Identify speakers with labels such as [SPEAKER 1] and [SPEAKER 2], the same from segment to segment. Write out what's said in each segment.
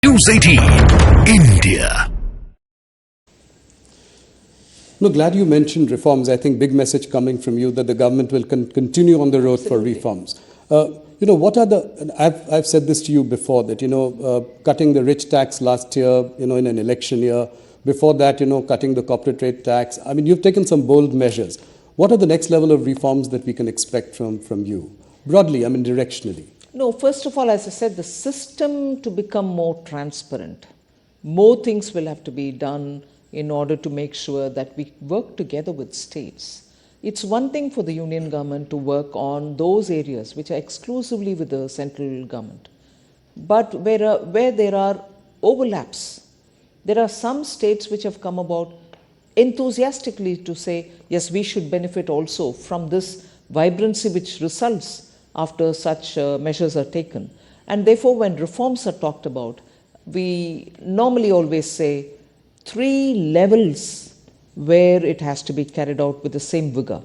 [SPEAKER 1] News 18 India.
[SPEAKER 2] No, glad you mentioned reforms. I think big message coming from you that the government will continue on the road for reforms. What are the? I've said this to you before that cutting the rich tax last year, in an election year. Before that, cutting the corporate rate tax. I mean, you've taken some bold measures. What are the next level of reforms that we can expect from you broadly? I mean, directionally.
[SPEAKER 3] No, first of all, as I said, the system to become more transparent. More things will have to be done in order to make sure that we work together with states. It's one thing for the union government to work on those areas which are exclusively with the central government. But where there are overlaps, there are some states which have come about enthusiastically to say, yes, we should benefit also from this vibrancy which results after such measures are taken. And therefore, when reforms are talked about, we normally always say 3 levels where it has to be carried out with the same vigor.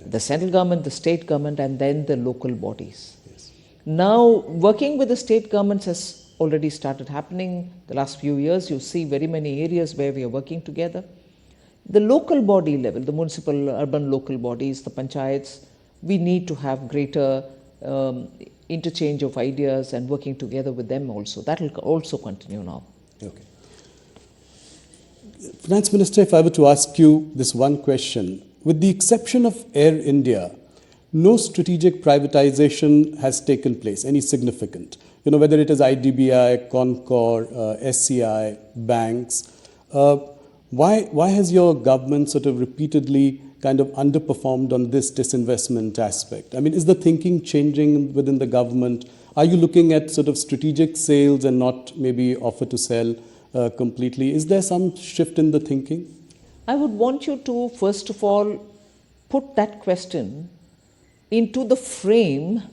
[SPEAKER 3] The central government, the state government, and then the local bodies.
[SPEAKER 2] Yes.
[SPEAKER 3] Now, working with the state governments has already started happening. The last few years, you see very many areas where we are working together. The local body level, the municipal, urban local bodies, the panchayats, we need to have greater interchange of ideas and working together with them also. That will also continue now.
[SPEAKER 2] Okay. Finance Minister, if I were to ask you this one question, with the exception of Air India, no strategic privatization has taken place, any significant. Whether it is IDBI, Concor, SCI, banks. Why has your government sort of repeatedly kind of underperformed on this disinvestment aspect? I mean, is the thinking changing within the government? Are you looking at sort of strategic sales and not maybe offer to sell completely? Is there some shift in the thinking?
[SPEAKER 3] I would want you to, first of all, put that question into the frame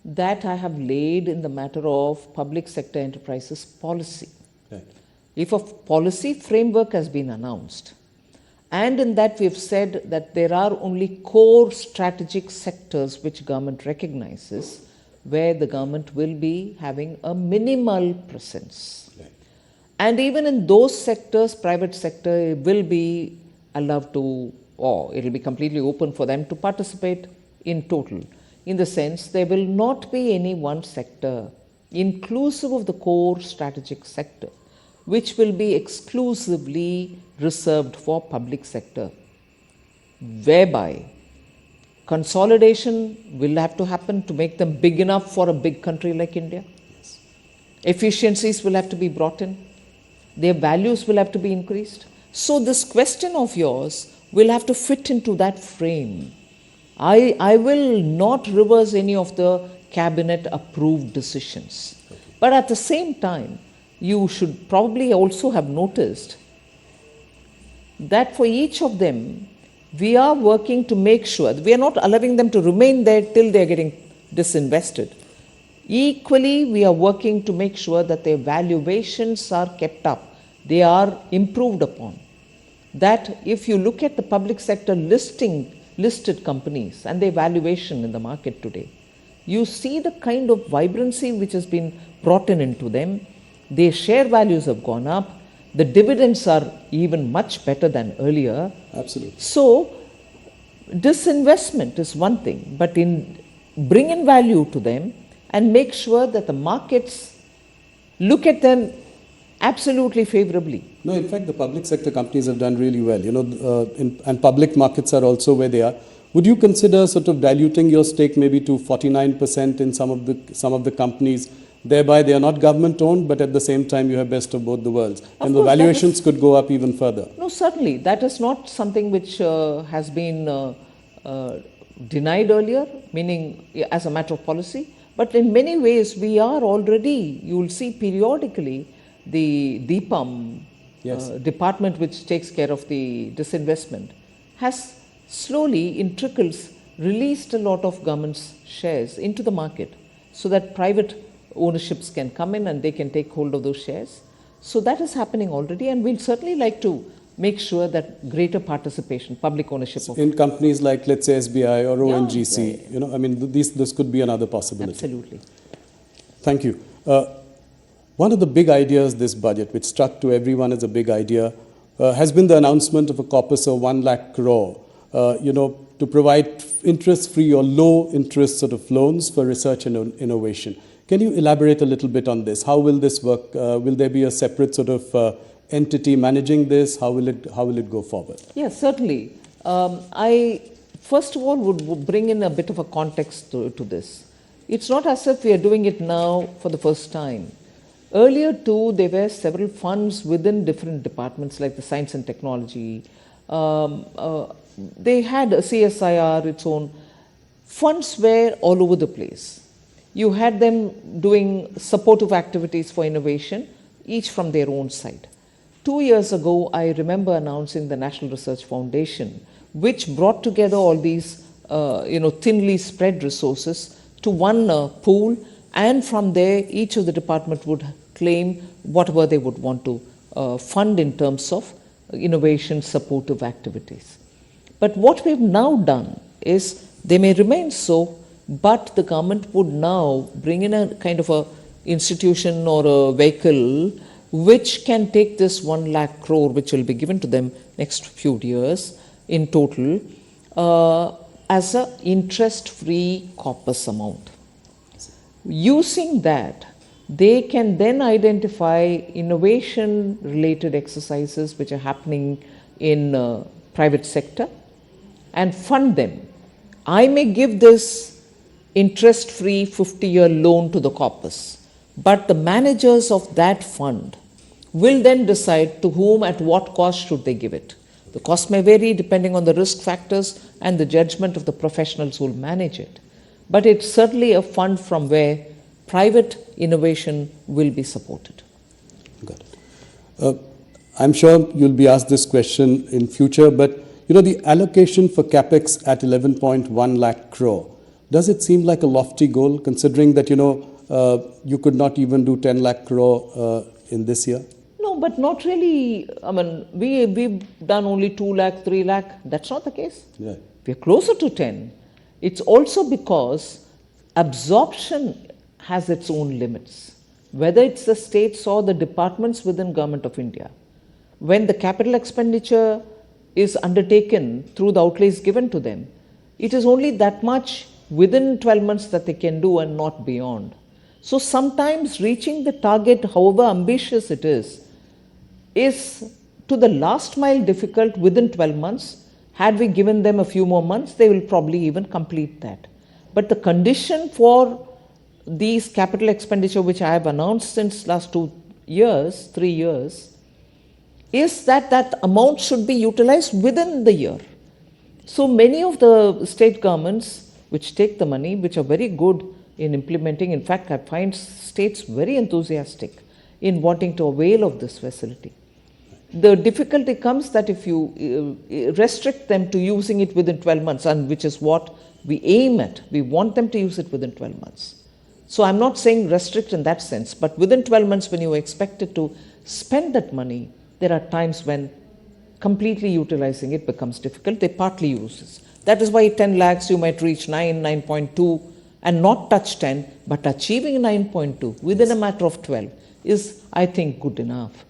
[SPEAKER 3] that I have laid in the matter of public sector enterprises policy.
[SPEAKER 2] Right.
[SPEAKER 3] If a policy framework has been announced, and in that we have said that there are only core strategic sectors which government recognizes, where the government will be having a minimal presence.
[SPEAKER 2] Right.
[SPEAKER 3] And even in those sectors, private sector will be allowed to, or it will be completely open for them to participate in total. In the sense, there will not be any one sector, inclusive of the core strategic sector, which will be exclusively reserved for public sector, whereby consolidation will have to happen to make them big enough for a big country like India.
[SPEAKER 2] Yes.
[SPEAKER 3] Efficiencies will have to be brought in. Their values will have to be increased. So this question of yours will have to fit into that frame. I will not reverse any of the cabinet approved decisions.
[SPEAKER 2] Okay.
[SPEAKER 3] But at the same time, you should probably also have noticed that for each of them, we are working to make sure that we are not allowing them to remain there till they are getting disinvested. Equally, we are working to make sure that their valuations are kept up, they are improved upon. That if you look at the public sector listed companies and their valuation in the market today, you see the kind of vibrancy which has been brought into them. Their share values have gone up. The dividends are even much better than earlier.
[SPEAKER 2] Absolutely.
[SPEAKER 3] So, disinvestment is one thing, but bring in value to them and make sure that the markets look at them absolutely favorably.
[SPEAKER 2] No, in fact, the public sector companies have done really well, and public markets are also where they are. Would you consider sort of diluting your stake maybe to 49% in some of the companies? Thereby, they are not government-owned, but at the same time, you have best of both the worlds. And the valuations could go up even further.
[SPEAKER 3] No, certainly. That is not something which has been denied earlier, meaning as a matter of policy. But in many ways, we are already, you will see periodically, the DIPAM
[SPEAKER 2] Yes.
[SPEAKER 3] department which takes care of the disinvestment has slowly, in trickles, released a lot of government's shares into the market so that private ownerships can come in and they can take hold of those shares. So that is happening already, and we'll certainly like to make sure that greater participation, public ownership of
[SPEAKER 2] in companies like, let's say, SBI or ONGC,
[SPEAKER 3] yeah.
[SPEAKER 2] I mean, this could be another possibility.
[SPEAKER 3] Absolutely.
[SPEAKER 2] Thank you. One of the big ideas this budget, which struck to everyone as a big idea, has been the announcement of a corpus of 1 lakh crore, to provide interest-free or low-interest sort of loans for research and innovation. Can you elaborate a little bit on this? How will this work? Will there be a separate sort of entity managing this? How will it go forward?
[SPEAKER 3] Yes, certainly. I first of all would bring in a bit of a context to this. It's not as if we are doing it now for the first time. Earlier too, there were several funds within different departments like the science and technology. They had a CSIR, its own. Funds were all over the place. You had them doing supportive activities for innovation, each from their own side. 2 years ago, I remember announcing the National Research Foundation, which brought together all these thinly spread resources to one pool, and from there, each of the department would claim whatever they would want to fund in terms of innovation supportive activities. But what we've now done is, they may remain so, but the government would now bring in a kind of a institution or a vehicle which can take this 1 lakh crore, which will be given to them next few years in total, as an interest-free corpus amount. Using that, they can then identify innovation-related exercises which are happening in private sector and fund them. I may give this interest-free 50-year loan to the corpus, but the managers of that fund will then decide to whom at what cost should they give it. The cost may vary depending on the risk factors and the judgment of the professionals who will manage it. But it's certainly a fund from where private innovation will be supported.
[SPEAKER 2] Got it. I'm sure you'll be asked this question in future, but the allocation for capex at 11.1 lakh crore, does it seem like a lofty goal, considering that you could not even do 10 lakh crore in this year?
[SPEAKER 3] No, but not really. I mean, we've done only 2 lakh, 3 lakh. That's not the case.
[SPEAKER 2] Yeah.
[SPEAKER 3] We're closer to 10. It's also because absorption has its own limits, whether it's the states or the departments within Government of India. When the capital expenditure is undertaken through the outlays given to them, it is only that much within 12 months that they can do and not beyond. So sometimes reaching the target, however ambitious it is to the last mile difficult within 12 months. Had we given them a few more months, they will probably even complete that. But the condition for these capital expenditure, which I have announced since last 3 years, is that amount should be utilized within the year. So many of the state governments which take the money, which are very good in implementing, in fact, I find states very enthusiastic in wanting to avail of this facility. The difficulty comes that if you restrict them to using it within 12 months, and which is what we aim at, we want them to use it within 12 months. So I'm not saying restrict in that sense, but within 12 months when you are expected to spend that money, there are times when completely utilizing it becomes difficult. They partly use it. That is why 10 lakhs you might reach 9.2 and not touch 10, but achieving 9.2 within a matter of 12 is, I think, good enough.